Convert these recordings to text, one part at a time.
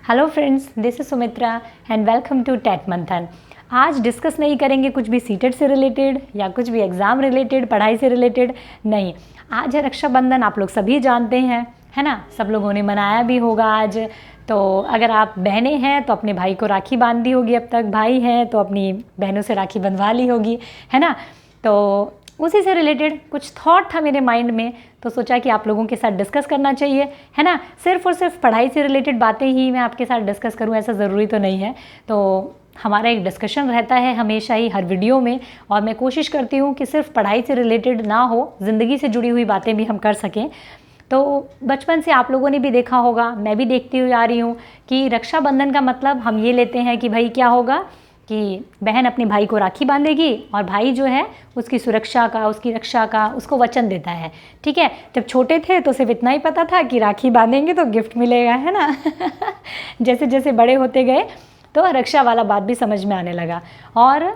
Hello friends, this is Sumitra and welcome to TET Manthan. आज discuss नहीं करेंगे कुछ भी सीटेट से रिलेटेड या कुछ भी एग्ज़ाम रिलेटेड, पढ़ाई से रिलेटेड नहीं। आज है रक्षाबंधन, आप लोग सभी जानते हैं, है ना। सब लोगों ने मनाया भी होगा आज। तो अगर आप बहनें हैं तो अपने भाई को राखी बांध दी होगी अब तक, भाई हैं तो अपनी बहनों से राखी बंधवा ली होगी, है ना। तो उसी से रिलेटेड कुछ थॉट था मेरे माइंड में, तो सोचा कि आप लोगों के साथ डिस्कस करना चाहिए, है ना। सिर्फ और सिर्फ पढ़ाई से रिलेटेड बातें ही मैं आपके साथ डिस्कस करूं ऐसा ज़रूरी तो नहीं है। तो हमारा एक डिस्कशन रहता है हमेशा ही हर वीडियो में, और मैं कोशिश करती हूं कि सिर्फ पढ़ाई से रिलेटेड ना हो, ज़िंदगी से जुड़ी हुई बातें भी हम कर सकें। तो बचपन से आप लोगों ने भी देखा होगा, मैं भी देखती हुई आ रही हूँ कि रक्षाबंधन का मतलब हम ये लेते हैं कि भाई क्या होगा कि बहन अपने भाई को राखी बांधेगी और भाई जो है उसकी सुरक्षा का, उसकी रक्षा का उसको वचन देता है। ठीक है, जब छोटे थे तो सिर्फ इतना ही पता था कि राखी बांधेंगे तो गिफ्ट मिलेगा, है ना। जैसे जैसे बड़े होते गए तो रक्षा वाला बात भी समझ में आने लगा। और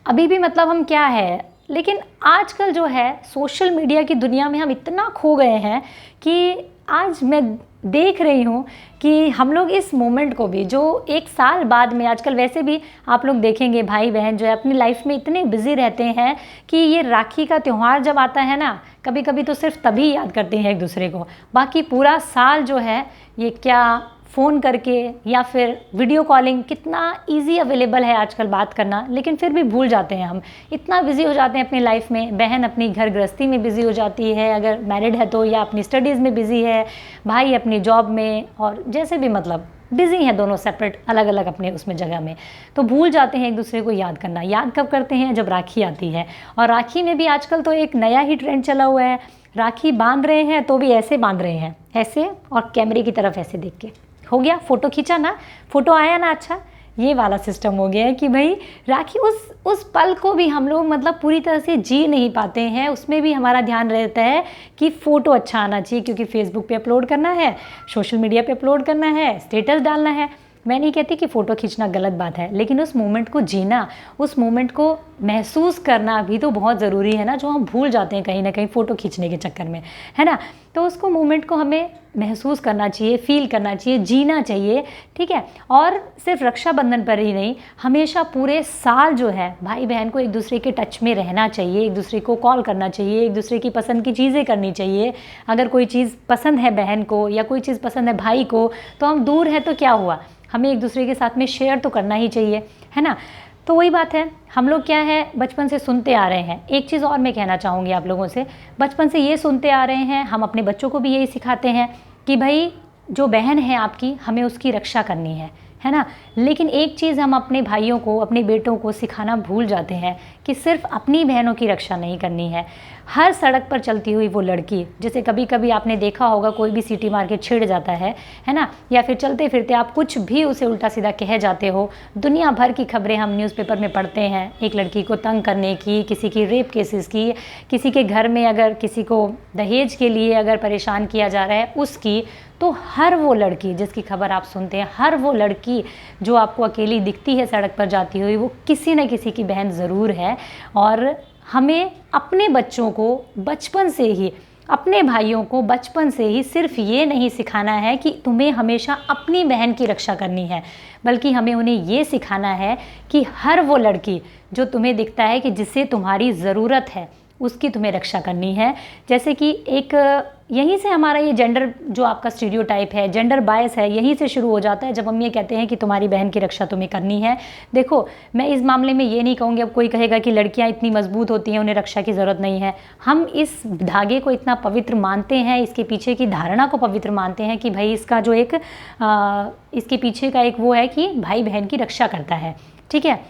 अभी भी मतलब हम क्या है, लेकिन आजकल जो है सोशल मीडिया की दुनिया में हम इतना खो गए हैं कि आज मैं देख रही हूँ कि हम लोग इस मोमेंट को भी, जो एक साल बाद में, आजकल वैसे भी आप लोग देखेंगे भाई बहन जो है अपनी लाइफ में इतने बिजी रहते हैं कि ये राखी का त्यौहार जब आता है ना, कभी कभी तो सिर्फ तभी याद करते हैं एक दूसरे को। बाकी पूरा साल जो है ये क्या फ़ोन करके या फिर वीडियो कॉलिंग, कितना इजी अवेलेबल है आजकल बात करना, लेकिन फिर भी भूल जाते हैं हम, इतना बिजी हो जाते हैं अपनी लाइफ में। बहन अपनी घर गृहस्थी में बिजी हो जाती है अगर मैरिड है तो, या अपनी स्टडीज़ में बिजी है, भाई अपनी जॉब में, और जैसे भी मतलब बिजी हैं दोनों सेपरेट अलग अलग अपने उसमें जगह में। तो भूल जाते हैं एक दूसरे को याद करना। याद कब करते हैं? जब राखी आती है। और राखी में भी आजकल तो एक नया ही ट्रेंड चला हुआ है, राखी बांध रहे हैं तो भी ऐसे बांध रहे हैं, ऐसे, और कैमरे की तरफ ऐसे देख के हो गया, फ़ोटो खींचा ना, फ़ोटो आया ना, अच्छा, ये वाला सिस्टम हो गया है कि भाई राखी उस पल को भी हम लोग मतलब पूरी तरह से जी नहीं पाते हैं। उसमें भी हमारा ध्यान रहता है कि फ़ोटो अच्छा आना चाहिए, क्योंकि फेसबुक पे अपलोड करना है, सोशल मीडिया पे अपलोड करना है, स्टेटस डालना है। मैं नहीं कहती कि फ़ोटो खींचना गलत बात है, लेकिन उस मोमेंट को जीना, उस मोमेंट को महसूस करना भी तो बहुत ज़रूरी है ना, जो हम भूल जाते हैं कहीं ना कहीं फ़ोटो खींचने के चक्कर में, है ना। तो उसको मोमेंट को हमें महसूस करना चाहिए, फील करना चाहिए, जीना चाहिए, ठीक है। और सिर्फ रक्षाबंधन पर ही नहीं, हमेशा पूरे साल जो है भाई बहन को एक दूसरे के टच में रहना चाहिए, एक दूसरे को कॉल करना चाहिए, एक दूसरे की पसंद की चीज़ें करनी चाहिए। अगर कोई चीज़ पसंद है बहन को या कोई चीज़ पसंद है भाई को, तो हम दूर है तो क्या हुआ, हमें एक दूसरे के साथ में शेयर तो करना ही चाहिए, है ना। तो वही बात है, हम लोग क्या है बचपन से सुनते आ रहे हैं। एक चीज़ और मैं कहना चाहूँगी आप लोगों से, बचपन से ये सुनते आ रहे हैं, हम अपने बच्चों को भी यही सिखाते हैं कि भाई जो बहन है आपकी, हमें उसकी रक्षा करनी है ना। लेकिन एक चीज़ हम अपने भाइयों को, अपने बेटों को सिखाना भूल जाते हैं कि सिर्फ अपनी बहनों की रक्षा नहीं करनी है। हर सड़क पर चलती हुई वो लड़की, जैसे कभी कभी आपने देखा होगा कोई भी सीटी मार के छिड़ जाता है ना, या फिर चलते फिरते आप कुछ भी उसे उल्टा सीधा कह जाते हो। दुनिया भर की खबरें हम न्यूज़पेपर में पढ़ते हैं, एक लड़की को तंग करने की, किसी की रेप केसेस की, किसी के घर में अगर किसी को दहेज के लिए अगर परेशान किया जा रहा है उसकी। तो हर वो लड़की जिसकी खबर आप सुनते हैं, हर वो लड़की जो आपको अकेली दिखती है सड़क पर जाती हुई, वो किसी न किसी की बहन ज़रूर है। और हमें अपने बच्चों को बचपन से ही, अपने भाइयों को बचपन से ही सिर्फ ये नहीं सिखाना है कि तुम्हें हमेशा अपनी बहन की रक्षा करनी है, बल्कि हमें उन्हें ये सिखाना है कि हर वो लड़की जो तुम्हें दिखता है कि जिसे तुम्हारी ज़रूरत है, उसकी तुम्हें रक्षा करनी है। जैसे कि एक यहीं से हमारा ये जेंडर जो आपका स्टीरियोटाइप है, जेंडर बायस है, यहीं से शुरू हो जाता है जब हम ये कहते हैं कि तुम्हारी बहन की रक्षा तुम्हें करनी है। देखो, मैं इस मामले में ये नहीं कहूँगी, अब कोई कहेगा कि लड़कियां इतनी मजबूत होती हैं उन्हें रक्षा की ज़रूरत नहीं है। हम इस धागे को इतना पवित्र मानते हैं, इसके पीछे की धारणा को पवित्र मानते हैं कि भाई इसका जो एक इसके पीछे का एक वो है कि भाई बहन की रक्षा करता है, ठीक है।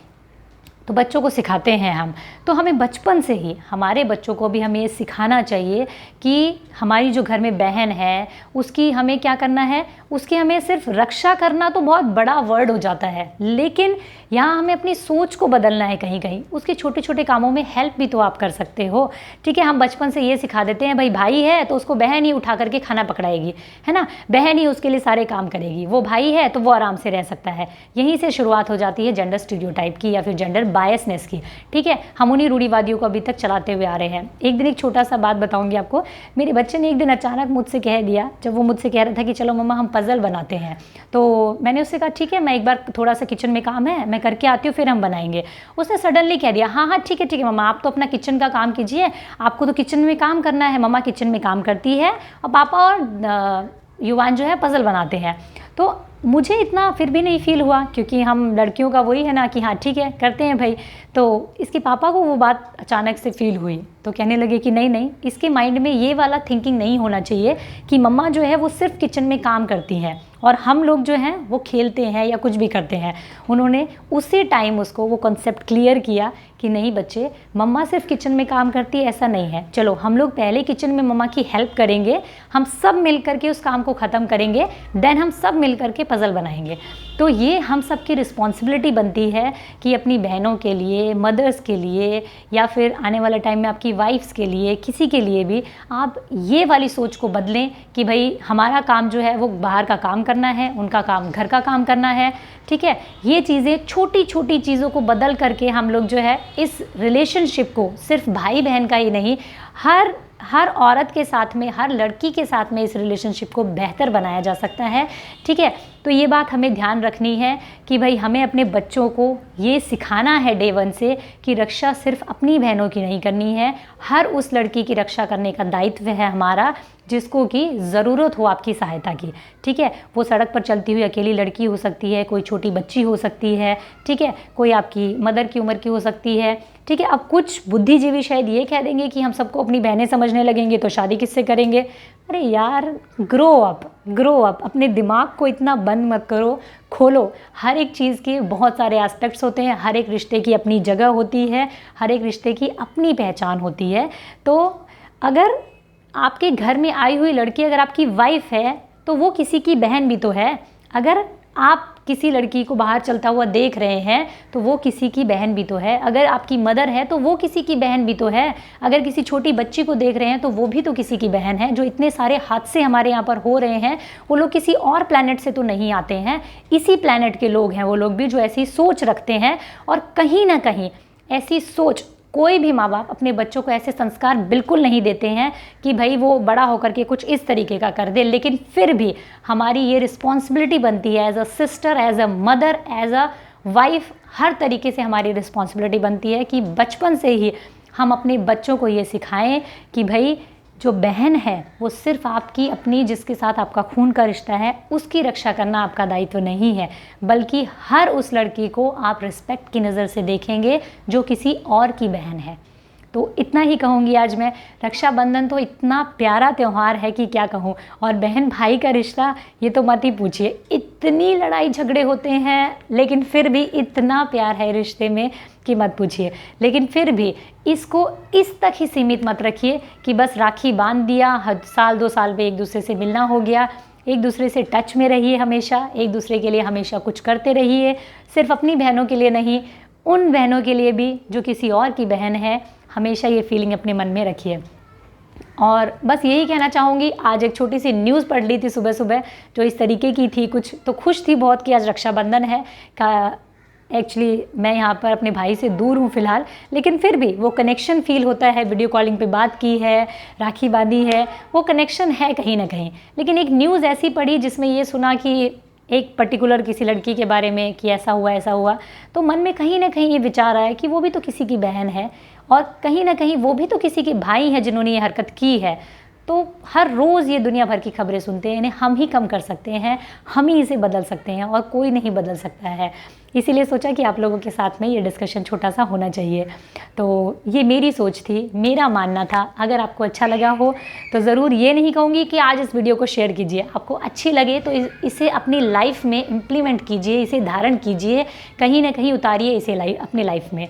तो बच्चों को सिखाते हैं हम, तो हमें बचपन से ही हमारे बच्चों को भी हमें ये सिखाना चाहिए कि हमारी जो घर में बहन है उसकी हमें क्या करना है, उसकी हमें सिर्फ रक्षा करना तो बहुत बड़ा वर्ड हो जाता है, लेकिन यहाँ हमें अपनी सोच को बदलना है। कहीं कहीं उसके छोटे छोटे कामों में हेल्प भी तो आप कर सकते हो, ठीक है। हम बचपन से ये सिखा देते हैं भाई है तो उसको बहन ही उठा करके खाना पकड़ाएगी, है ना, बहन ही उसके लिए सारे काम करेगी, वो भाई है तो वो आराम से रह सकता है। यहीं से शुरुआत हो जाती है जेंडर स्टीरियोटाइप की या फिर जेंडर बायसनेस की, ठीक है। हम उन्हीं रूढ़िवादियों को अभी तक चलाते हुए आ रहे हैं। एक दिन एक छोटा सा बात बताऊंगी आपको। मेरे बच्चे ने एक दिन अचानक मुझसे कह दिया, जब वो मुझसे कह रहा था कि चलो मम्मा हम पज़ल बनाते हैं, तो मैंने उससे कहा ठीक है, मैं एक बार थोड़ा सा किचन में काम है, मैं करके आती हूँ, फिर हम बनाएंगे। उसने सडनली कह दिया हाँ हाँ ठीक है मम्मा, आप तो अपना किचन का काम कीजिए, आपको तो किचन में काम करना है, मम्मा किचन में काम करती है और पापा और युवान जो है पज़ल बनाते हैं। तो मुझे इतना फिर भी नहीं फील हुआ, क्योंकि हम लड़कियों का वही है ना कि हाँ ठीक है करते हैं भाई। तो इसके पापा को वो बात अचानक से फील हुई, तो कहने लगे कि नहीं, इसके माइंड में ये वाला थिंकिंग नहीं होना चाहिए कि मम्मा जो है वो सिर्फ किचन में काम करती हैं और हम लोग जो हैं वो खेलते हैं या कुछ भी करते हैं। उन्होंने उसी टाइम उसको वो कॉन्सेप्ट क्लियर किया कि नहीं बच्चे, मम्मा सिर्फ किचन में काम करती है ऐसा नहीं है, चलो हम लोग पहले किचन में मम्मा की हेल्प करेंगे, हम सब मिल करके उस काम को ख़त्म करेंगे, देन हम सब मिल करके पज़ल बनाएंगे। तो ये हम सब की रिस्पॉन्सिबिलिटी बनती है कि अपनी बहनों के लिए, मदर्स के लिए, या फिर आने वाले टाइम में आपकी वाइफ्स के लिए, किसी के लिए भी आप ये वाली सोच को बदलें कि भाई हमारा काम जो है वो बाहर का काम करना है, उनका काम घर का काम करना है, ठीक है। ये चीज़ें छोटी छोटी चीज़ों को बदल करके हम लोग जो है इस रिलेशनशिप को सिर्फ भाई बहन का ही नहीं, हर औरत के साथ में, हर लड़की के साथ में इस रिलेशनशिप को बेहतर बनाया जा सकता है, ठीक है। तो ये बात हमें ध्यान रखनी है कि भाई हमें अपने बच्चों को ये सिखाना है डे वन से कि रक्षा सिर्फ अपनी बहनों की नहीं करनी है, हर उस लड़की की रक्षा करने का दायित्व है हमारा जिसको कि ज़रूरत हो आपकी सहायता की, ठीक है। वो सड़क पर चलती हुई अकेली लड़की हो सकती है, कोई छोटी बच्ची हो सकती है, ठीक है, कोई आपकी मदर की उम्र की हो सकती है, ठीक है। अब कुछ बुद्धिजीवी शायद ये कह देंगे कि हम सबको अपनी बहनें समझने लगेंगे तो शादी किससे करेंगे। अरे यार, ग्रो अप, अपने दिमाग को इतना बंद मत करो, खोलो। हर एक चीज़ के बहुत सारे एस्पेक्ट्स होते हैं, हर एक रिश्ते की अपनी जगह होती है, हर एक रिश्ते की अपनी पहचान होती है। तो अगर आपके घर में आई हुई लड़की अगर आपकी वाइफ है तो वो किसी की बहन भी तो है। अगर आप किसी लड़की को बाहर चलता हुआ देख रहे हैं तो वो किसी की बहन भी तो है। अगर आपकी मदर है तो वो किसी की बहन भी तो है। अगर किसी छोटी बच्ची को देख रहे हैं तो वो भी तो किसी की बहन है। जो इतने सारे हादसे हमारे यहाँ पर हो रहे हैं वो लोग किसी और प्लैनेट से तो नहीं आते हैं, इसी प्लैनेट के लोग हैं वो लोग भी जो ऐसी सोच रखते हैं। और कहीं ना कहीं ऐसी सोच, कोई भी माँ बाप अपने बच्चों को ऐसे संस्कार बिल्कुल नहीं देते हैं कि भाई वो बड़ा होकर के कुछ इस तरीके का कर दे। लेकिन फिर भी हमारी ये रिस्पॉन्सिबिलिटी बनती है as a sister, as a mother, as a wife, हर तरीके से हमारी रिस्पॉन्सिबिलिटी बनती है कि बचपन से ही हम अपने बच्चों को ये सिखाएं कि भाई जो बहन है वो सिर्फ आपकी अपनी, जिसके साथ आपका खून का रिश्ता है, उसकी रक्षा करना आपका दायित्व नहीं है, बल्कि हर उस लड़की को आप रिस्पेक्ट की नज़र से देखेंगे जो किसी और की बहन है। तो इतना ही कहूँगी आज मैं। रक्षाबंधन तो इतना प्यारा त्यौहार है कि क्या कहूँ। और बहन भाई का रिश्ता ये तो मत ही पूछिए, इतनी लड़ाई झगड़े होते हैं लेकिन फिर भी इतना प्यार है रिश्ते में कि मत पूछिए। लेकिन फिर भी इसको इस तक ही सीमित मत रखिए कि बस राखी बांध दिया, साल 2 साल पे एक दूसरे से मिलना हो गया। एक दूसरे से टच में रहिए हमेशा, एक दूसरे के लिए हमेशा कुछ करते रहिए। सिर्फ अपनी बहनों के लिए नहीं, उन बहनों के लिए भी जो किसी और की बहन है, हमेशा ये फीलिंग अपने मन में रखिए। और बस यही कहना चाहूँगी। आज एक छोटी सी न्यूज़ पढ़ ली थी सुबह सुबह जो इस तरीके की थी, कुछ तो खुश थी बहुत कि आज रक्षाबंधन है का। एक्चुअली मैं यहाँ पर अपने भाई से दूर हूँ फ़िलहाल, लेकिन फिर भी वो कनेक्शन फ़ील होता है। वीडियो कॉलिंग पे बात की है, राखी बांधी है, वो कनेक्शन है कहीं ना कहीं। लेकिन एक न्यूज़ ऐसी पढ़ी जिसमें ये सुना कि एक पर्टिकुलर किसी लड़की के बारे में कि ऐसा हुआ, तो मन में कहीं ना कहीं ये विचार आया कि वो भी तो किसी की बहन है और कहीं ना कहीं वो भी तो किसी के भाई हैं जिन्होंने ये हरकत की है। तो हर रोज़ ये दुनिया भर की खबरें सुनते हैं, इन्हें हम ही कम कर सकते हैं, हम ही इसे बदल सकते हैं और कोई नहीं बदल सकता है। इसीलिए सोचा कि आप लोगों के साथ में ये डिस्कशन छोटा सा होना चाहिए। तो ये मेरी सोच थी, मेरा मानना था। अगर आपको अच्छा लगा हो तो ज़रूर, ये नहीं कहूँगी कि आज इस वीडियो को शेयर कीजिए, आपको अच्छी लगे तो इसे अपनी लाइफ में इम्प्लीमेंट कीजिए, इसे धारण कीजिए, कहीं ना कहीं उतारिए इसे अपनी लाइफ में।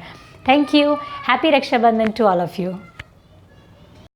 Thank you. Happy Raksha Bandhan to all of you.